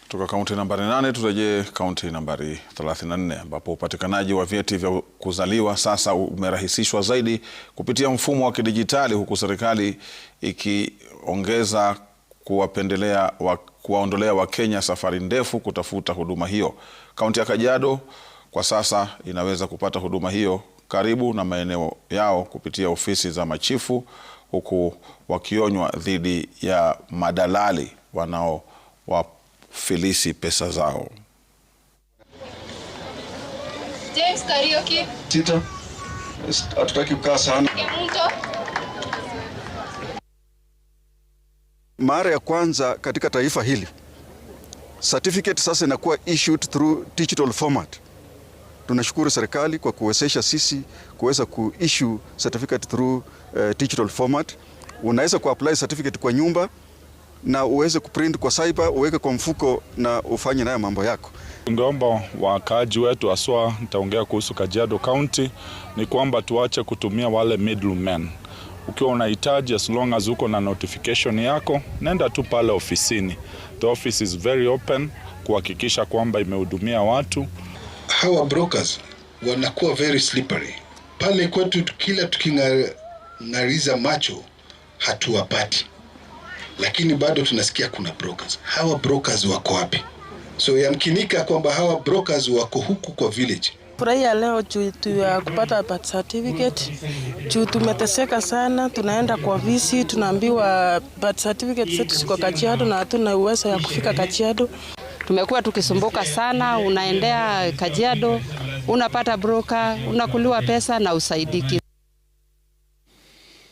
Kutoka kaunti nambari 8 turejee kaunti nambari 34 ambapo upatikanaji wa vyeti vya kuzaliwa sasa umerahisishwa zaidi kupitia mfumo wa kidijitali, huku serikali ikiongeza kuwaondolea Wakenya safari ndefu kutafuta huduma hiyo. Kaunti ya Kajiado kwa sasa inaweza kupata huduma hiyo karibu na maeneo yao kupitia ofisi za machifu, huku wakionywa dhidi ya madalali wanaowafilisi pesa zao. James Karaoke. Tita, hatutaki kukaa sana. Mara ya kwanza katika taifa hili, certificate sasa inakuwa issued through digital format. Tunashukuru serikali kwa kuwezesha sisi kuweza kuissue certificate through digital format. Unaweza kuapply certificate kwa nyumba na uweze kuprint kwa cyber, uweke kwa mfuko na ufanye nayo mambo yako. Tungeomba wakaaji wetu, aswa nitaongea kuhusu Kajiado County, ni kwamba tuache kutumia wale middlemen. Ukiwa unahitaji, as long as uko na notification yako, nenda tu pale ofisini. The office is very open kuhakikisha kwamba imehudumia watu. Hawa brokers wanakuwa very slippery. Pale kwetu kila tuking'ariza macho hatuwapati, lakini bado tunasikia kuna brokers. Hawa brokers wako wapi? So yamkinika kwamba hawa brokers wako huku kwa village. Furahia leo juu ya kupata birth certificate. Juu tumeteseka sana, tunaenda kwa visi, tunaambiwa birth certificate zetu ziko Kajiado na hatuna uwezo ya kufika Kajiado. Tumekuwa tukisumbuka sana, unaendea Kajiado, unapata broker, unakuliwa pesa na usaidiki.